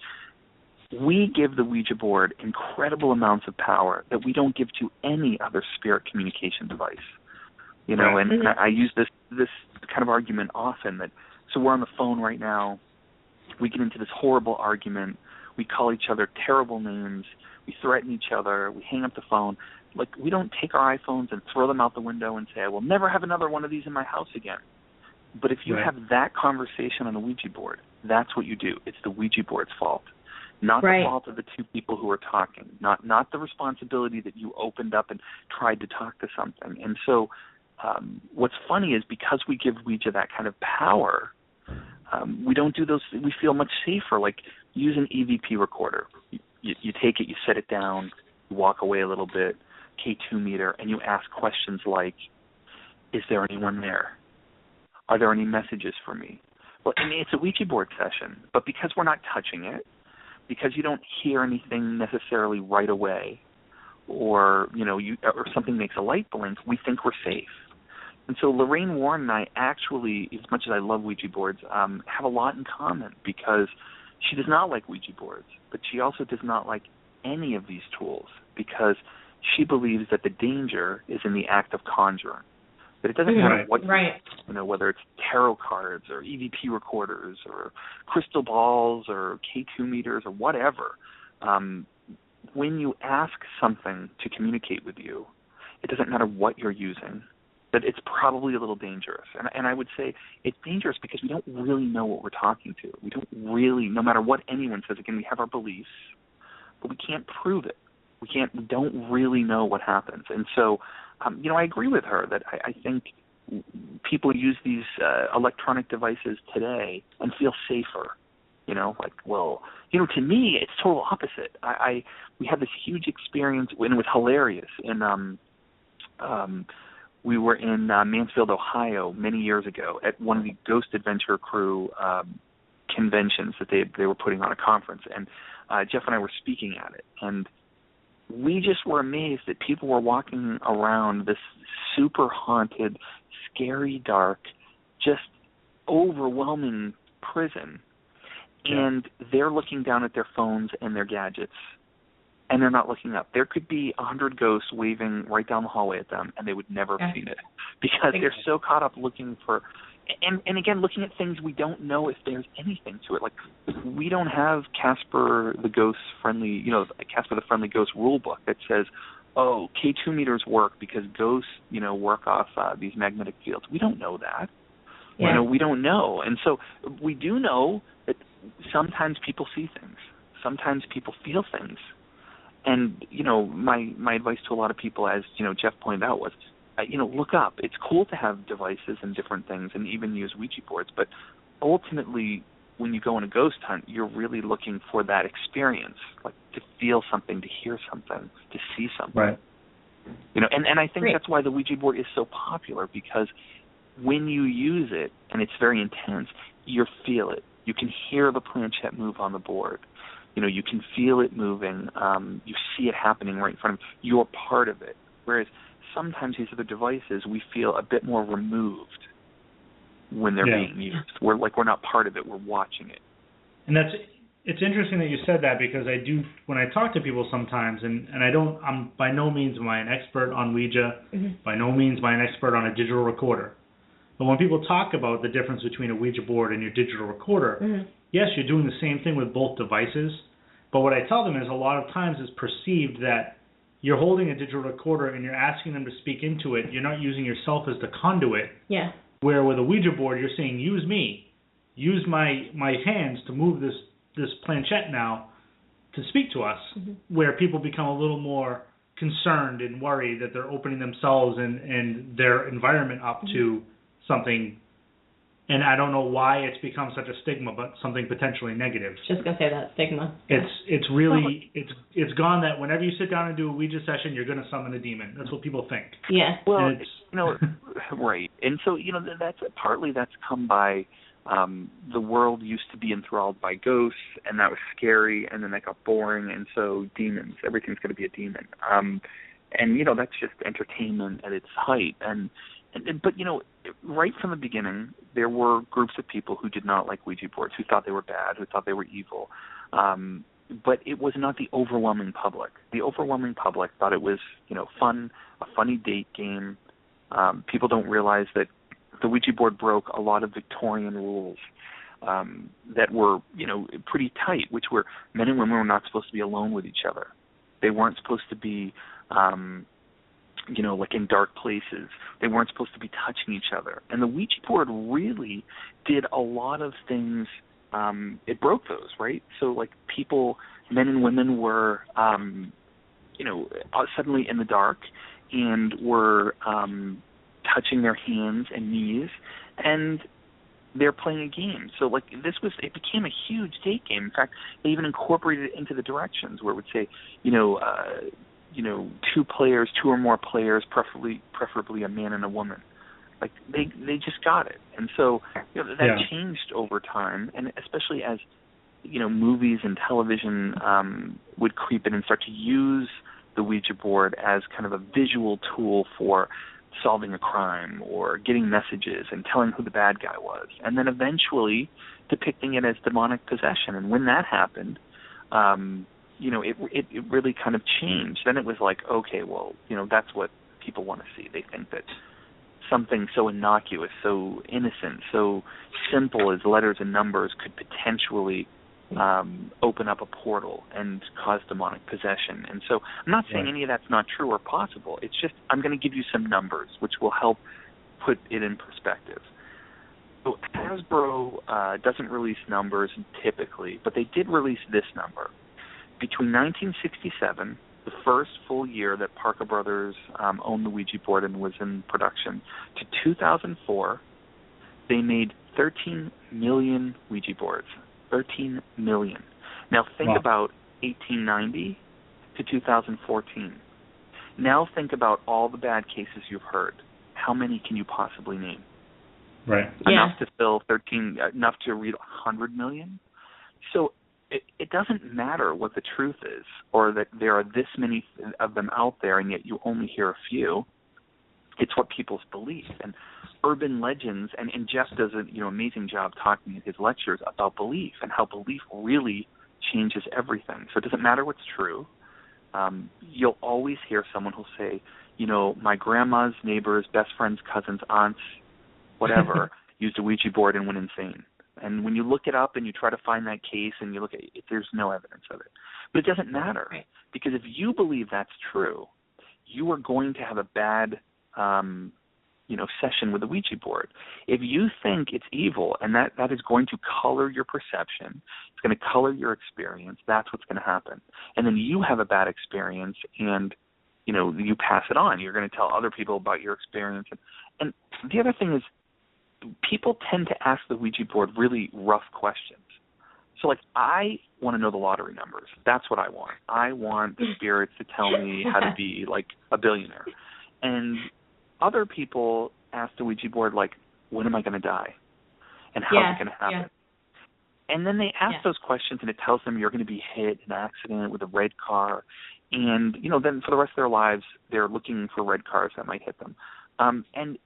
we give the Ouija board incredible amounts of power that we don't give to any other spirit communication device. And I use this kind of argument often that, so we're on the phone right now, we get into this horrible argument, we call each other terrible names, we threaten each other, we hang up the phone. Like, we don't take our iPhones and throw them out the window and say, I will never have another one of these in my house again. But if you have that conversation on the Ouija board, that's what you do. It's the Ouija board's fault, not the fault of the two people who are talking, not the responsibility that you opened up and tried to talk to something. And so what's funny is because we give Ouija that kind of power, we don't do those. We feel much safer. Like, use an EVP recorder. You take it, you set it down, you walk away a little bit, K2 meter, and you ask questions like, is there anyone there? Are there any messages for me? Well, I mean, it's a Ouija board session, but because we're not touching it, because you don't hear anything necessarily right away, or or something makes a light blink, we think we're safe. And so Lorraine Warren and I actually, as much as I love Ouija boards, have a lot in common, because she does not like Ouija boards, but she also does not like any of these tools, because she believes that the danger is in the act of conjuring. That it doesn't matter what, whether it's tarot cards or EVP recorders or crystal balls or K2 meters or whatever. When you ask something to communicate with you, it doesn't matter what you're using, that it's probably a little dangerous. And I would say it's dangerous because we don't really know what we're talking to. We don't really, no matter what anyone says, again, we have our beliefs, but we can't prove it. We don't really know what happens. And so, I agree with her that I think people use these electronic devices today and feel safer. To me, it's total opposite. We had this huge experience, and it was hilarious. We were in Mansfield, Ohio, many years ago at one of the Ghost Adventure Crew conventions that they were putting on a conference, and Jeff and I were speaking at it, and we just were amazed that people were walking around this super haunted, scary, dark, just overwhelming prison, and they're looking down at their phones and their gadgets, and they're not looking up. There could be 100 ghosts waving right down the hallway at them, and they would never have seen it, because they're so caught up looking for, and again, looking at things we don't know if there's anything to it. Like, we don't have Casper the Friendly Ghost rule book that says, oh, K2 meters work because ghosts, work off these magnetic fields. We don't know that. Yeah. We don't know. And so we do know that sometimes people see things. Sometimes people feel things. And, my advice to a lot of people, as, Jeff pointed out, was, look up. It's cool to have devices and different things and even use Ouija boards, but ultimately, when you go on a ghost hunt, you're really looking for that experience, like to feel something, to hear something, to see something. Right. And I think that's why the Ouija board is so popular, because when you use it, and it's very intense, you feel it. You can hear the planchette move on the board. You can feel it moving. You see it happening right in front of you. You're part of it. Whereas sometimes these other devices, we feel a bit more removed when they're being used. We're not part of it. We're watching it. And that's It's interesting that you said that, because I do, when I talk to people sometimes, and I'm by no means am I an expert on Ouija, by no means am I an expert on a digital recorder. But when people talk about the difference between a Ouija board and your digital recorder, yes, you're doing the same thing with both devices. But what I tell them is a lot of times it's perceived that you're holding a digital recorder and you're asking them to speak into it. You're not using yourself as the conduit. Yeah. Where with a Ouija board, you're saying, use me. Use my hands to move this planchette now to speak to us, where people become a little more concerned and worried that they're opening themselves and their environment up to something. And I don't know why it's become such a stigma, but something potentially negative. Just gonna say that stigma. It's really it's gone that whenever you sit down and do a Ouija session, you're gonna summon a demon. That's what people think. Yeah. Well, right. And so that's come by. The world used to be enthralled by ghosts, and that was scary, and then that got boring, and so demons. Everything's going to be a demon. And that's just entertainment at its height. But right from the beginning, there were groups of people who did not like Ouija boards, who thought they were bad, who thought they were evil. But it was not the overwhelming public. The overwhelming public thought it was, fun, a funny date game. People don't realize that the Ouija board broke a lot of Victorian rules that were, pretty tight, which were men and women were not supposed to be alone with each other. They weren't supposed to be, like in dark places. They weren't supposed to be touching each other. And the Ouija board really did a lot of things. It broke those, right? So, like, people, men and women were, suddenly in the dark and were touching their hands and knees, and they're playing a game. So, like, it became a huge date game. In fact, they even incorporated it into the directions where it would say, two or more players, preferably a man and a woman. Like, they just got it. And so, that changed over time, and especially as, movies and television would creep in and start to use the Ouija board as kind of a visual tool for solving a crime or getting messages and telling who the bad guy was, and then eventually depicting it as demonic possession. And when that happened, it really kind of changed. Then it was like, okay, well, that's what people want to see. They think that something so innocuous, so innocent, so simple as letters and numbers could potentially open up a portal and cause demonic possession. And so I'm not saying any of that's not true or possible. It's just I'm going to give you some numbers which will help put it in perspective. So Hasbro doesn't release numbers typically, but they did release this number. Between 1967, the first full year that Parker Brothers owned the Ouija board and was in production, to 2004, they made 13 million Ouija boards. 13 million. Now think about 1890 to 2014. Now think about all the bad cases you've heard. How many can you possibly name? Right. Enough to fill 13, enough to read 100 million? So it doesn't matter what the truth is, or that there are this many of them out there and yet you only hear a few. It's what people's belief. And urban legends, and Jeff does an amazing job talking in his lectures about belief and how belief really changes everything. So it doesn't matter what's true. You'll always hear someone who'll say, my grandma's neighbors, best friends, cousins, aunts, whatever, used a Ouija board and went insane. And when you look it up and you try to find that case and you look at it, there's no evidence of it. But it doesn't matter, because if you believe that's true, you are going to have a bad session with the Ouija board. If you think it's evil and that is going to color your perception, it's going to color your experience, that's what's going to happen. And then you have a bad experience and, you pass it on. You're going to tell other people about your experience. And the other thing is, people tend to ask the Ouija board really rough questions. So, like, I want to know the lottery numbers. That's what I want. I want the spirits to tell me how to be, like, a billionaire. And other people ask the Ouija board, like, when am I going to die? And how is it going to happen? Yeah. And then they ask those questions, and it tells them you're going to be hit in an accident with a red car. And, then for the rest of their lives, they're looking for red cars that might hit them. And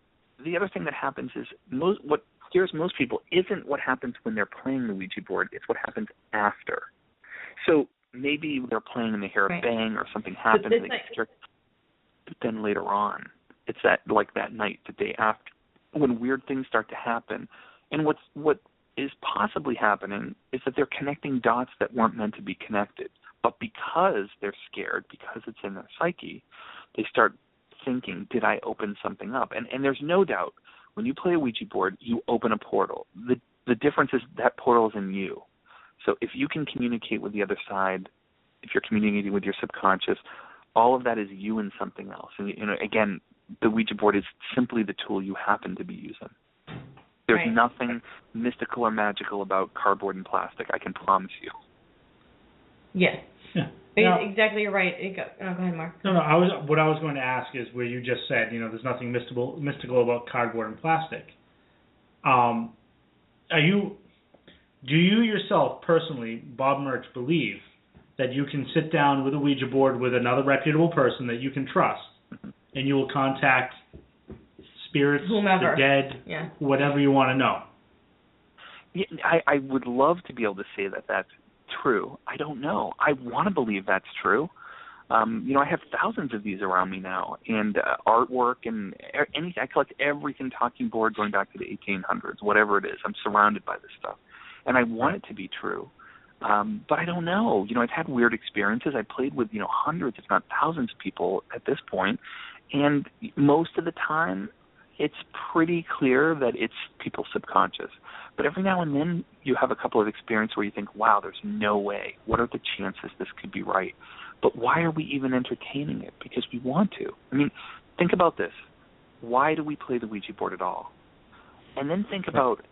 the other thing that happens is what scares most people isn't what happens when they're playing the Ouija board. It's what happens after. So maybe they're playing and they hear a bang or something happens and they get scared. But then later on, it's that night, the day after, when weird things start to happen. And what is possibly happening is that they're connecting dots that weren't meant to be connected. But because they're scared, because it's in their psyche, they start thinking, did I open something up? And there's no doubt, when you play a Ouija board, you open a portal. The difference is that portal is in you. So if you can communicate with the other side, if you're communicating with your subconscious, all of that is you and something else. And, again, the Ouija board is simply the tool you happen to be using. There's nothing mystical or magical about cardboard and plastic, I can promise you. Yes. Yeah. Now, exactly right. Go ahead, Mark. No, what I was going to ask is where you just said, there's nothing mystical about cardboard and plastic. Do you yourself personally, Bob Murch, believe that you can sit down with a Ouija board with another reputable person that you can trust, and you will contact spirits, whomever, the dead, whatever you want to know? Yeah, I would love to be able to say that that's true. I don't know. I want to believe that's true. I have thousands of these around me now, and artwork and anything. I collect everything talking board going back to the 1800s, whatever it is. I'm surrounded by this stuff, and I want it to be true. But I don't know. I've had weird experiences. I played with, hundreds, if not thousands of people at this point, and most of the time it's pretty clear that it's people's subconscious. But every now and then you have a couple of experiences where you think, wow, there's no way. What are the chances this could be right? But why are we even entertaining it? Because we want to. I mean, think about this. Why do we play the Ouija board at all? And then think about,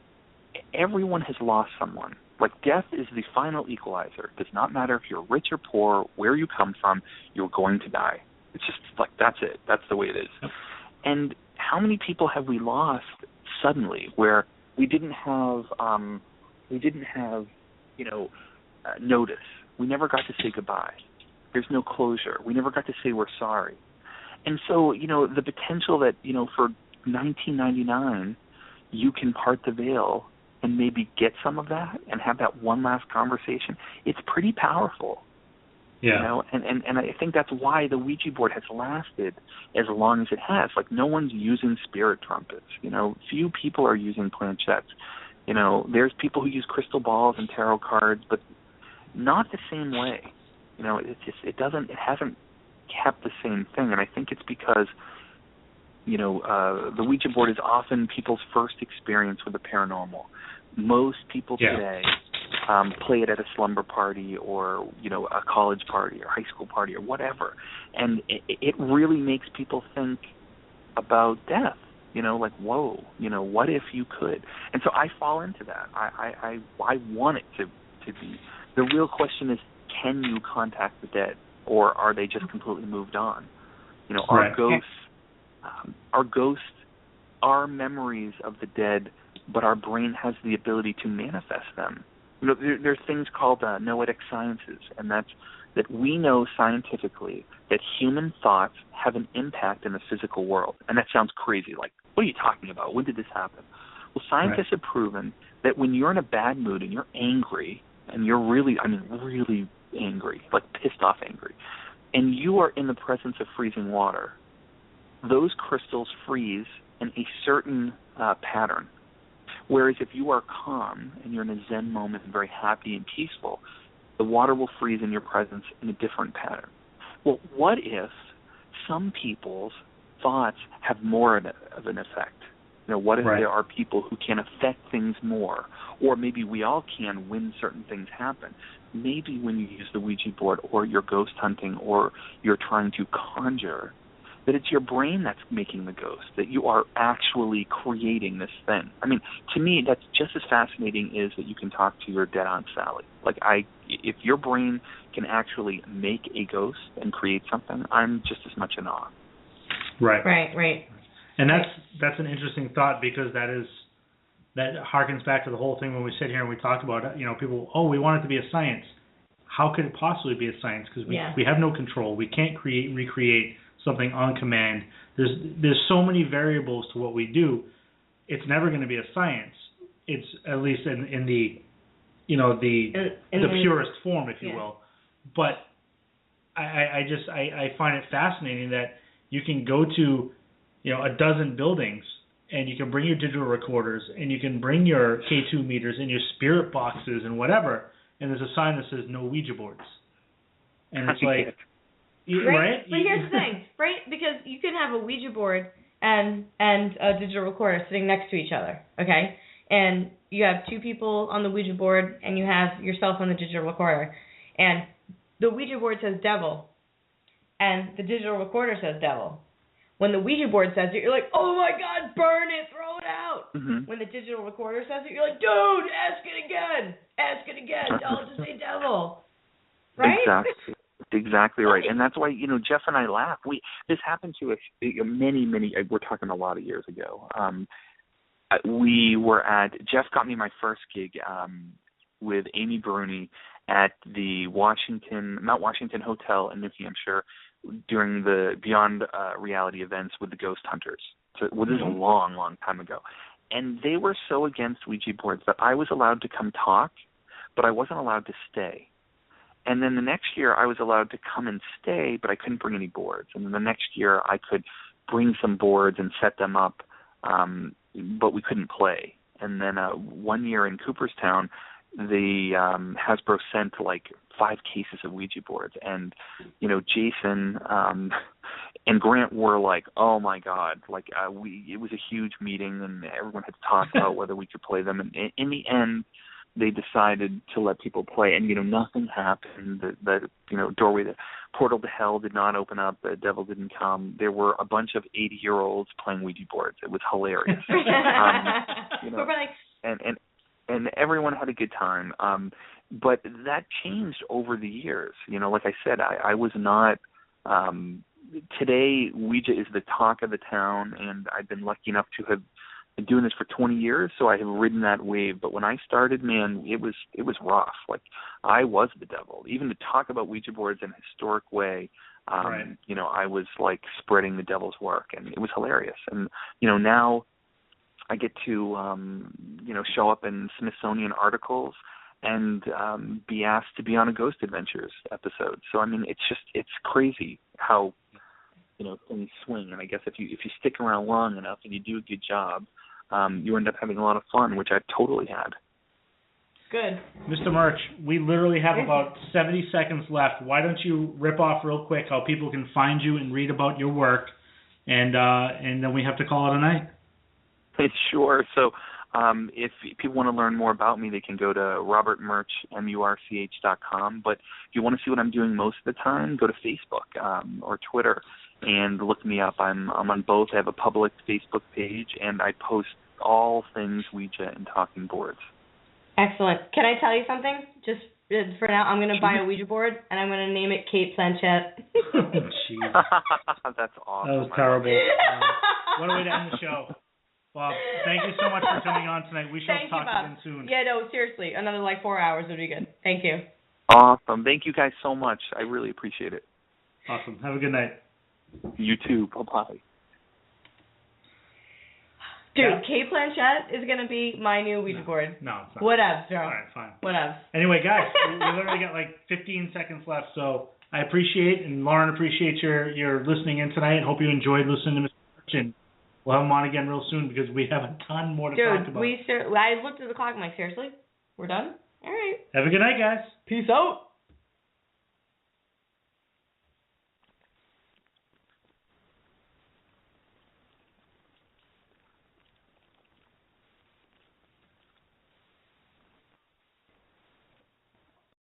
everyone has lost someone. Like, death is the final equalizer. It does not matter if you're rich or poor, where you come from, you're going to die. It's just like, that's it. That's the way it is. And how many people have we lost suddenly where we didn't have notice. We never got to say goodbye. There's no closure. We never got to say we're sorry. And so, the potential that, for $19.99, you can part the veil and maybe get some of that and have that one last conversation, it's pretty powerful. Yeah. And I think that's why the Ouija board has lasted as long as it has. Like, no one's using spirit trumpets. Few people are using planchettes. There's people who use crystal balls and tarot cards, but not the same way. It hasn't kept the same thing. And I think it's because, the Ouija board is often people's first experience with the paranormal. Most people today play it at a slumber party or, a college party or high school party or whatever. And it really makes people think about death, like, whoa, what if you could? And so I fall into that. I want it to be. The real question is, can you contact the dead, or are they just completely moved on? Our ghosts are memories of the dead, but our brain has the ability to manifest them. There's things called noetic sciences, and that we know scientifically that human thoughts have an impact in the physical world. And that sounds crazy. Like, what are you talking about? When did this happen? Well, scientists have proven that when you're in a bad mood and you're angry, and you're really angry, like pissed off angry, and you are in the presence of freezing water, those crystals freeze in a certain pattern. Whereas if you are calm and you're in a Zen moment and very happy and peaceful, the water will freeze in your presence in a different pattern. Well, what if some people's thoughts have more of an effect? What if there are people who can affect things more? Or maybe we all can when certain things happen. Maybe when you use the Ouija board or you're ghost hunting or you're trying to conjure, that it's your brain that's making the ghost, that you are actually creating this thing. I mean, to me, that's just as fascinating as that you can talk to your dead Aunt Sally. Like, if your brain can actually make a ghost and create something, I'm just as much in awe. Right. And that's an interesting thought, because that harkens back to the whole thing when we sit here and we talk about, people, we want it to be a science. How could it possibly be a science? Because we have no control. We can't recreate something on command. There's so many variables to what we do. It's never going to be a science. it's at least in the, you know, the purest form, if you will. But I find it fascinating that you can go to, you know, a dozen buildings and you can bring your digital recorders and you can bring your K2 meters and your spirit boxes and whatever, and there's a sign that says no Ouija boards. And it's like, right? But here's the thing, right? Because you can have a Ouija board and a digital recorder sitting next to each other, okay? And you have two people on the Ouija board and you have yourself on the digital recorder. And the Ouija board says devil and the digital recorder says devil. When the Ouija board says it, you're like, oh my God, burn it, throw it out. Mm-hmm. When the digital recorder says it, you're like, dude, ask it again, tell it to say devil. Right? Exactly right. And that's why, you know, Jeff and I laugh. This happened to us many, we're talking a lot of years ago. Jeff got me my first gig with Amy Bruni at the Mount Washington Hotel in New Hampshire during the Beyond Reality events with the Ghost Hunters. So this is a long, long time ago. And they were so against Ouija boards that I was allowed to come talk, but I wasn't allowed to stay. And then the next year I was allowed to come and stay, but I couldn't bring any boards. And then the next year I could bring some boards and set them up, but we couldn't play. And then one year in Cooperstown, the Hasbro sent like 5 cases of Ouija boards, and you know, Jason and Grant were like, oh my God, like it was a huge meeting and everyone had talked about whether we could play them, and in the end they decided to let people play, and you know, nothing happened. The you know, doorway, the portal to hell did not open up, the devil didn't come. There were a bunch of 80-year-olds playing Ouija boards. It was hilarious. You know, and everyone had a good time. But that changed over the years. You know, like I said, I was not today Ouija is the talk of the town, and I've been lucky enough to have been doing this for 20 years, so I have ridden that wave. But when I started, man, it was rough. Like, I was the devil. Even to talk about Ouija boards in a historic way, right. You know, I was like spreading the devil's work, and it was hilarious. And you know, now I get to you know, show up in Smithsonian articles and be asked to be on a Ghost Adventures episode. So I mean, it's crazy how, you know, things swing. And I guess if you stick around long enough and you do a good job, you end up having a lot of fun, which I totally had. Good. Mr. Marc, we literally have about 70 seconds left. Why don't you rip off real quick how people can find you and read about your work, and then we have to call it a night. Sure. So if people want to learn more about me, they can go to robertmurch.com. But if you want to see what I'm doing most of the time, go to Facebook or Twitter and look me up. I'm on both. I have a public Facebook page, and I post all things Ouija and talking boards. Excellent. Can I tell you something? Just for now, I'm going to buy a Ouija board, and I'm going to name it Kate Blanchett. Jeez. That's awesome. That was terrible. What a way to end the show. Bob, thank you so much for coming on tonight. We shall talk again soon. Yeah, no, seriously. Another 4 hours would be good. Thank you. Awesome. Thank you guys so much. I really appreciate it. Awesome. Have a good night. You too. Bye-bye. Dude, Kate Blanchett is going to be my new Ouija board. No, it's not. Whatevs, bro. All right, fine. Whatevs. Anyway, guys, we literally got 15 seconds left, so I appreciate, and Lauren appreciates your listening in tonight. Hope you enjoyed listening to Mr. Marc, and we'll have him on again real soon because we have a ton more to talk about. Dude, I looked at the clock. I'm like, seriously? We're done? All right. Have a good night, guys. Peace out.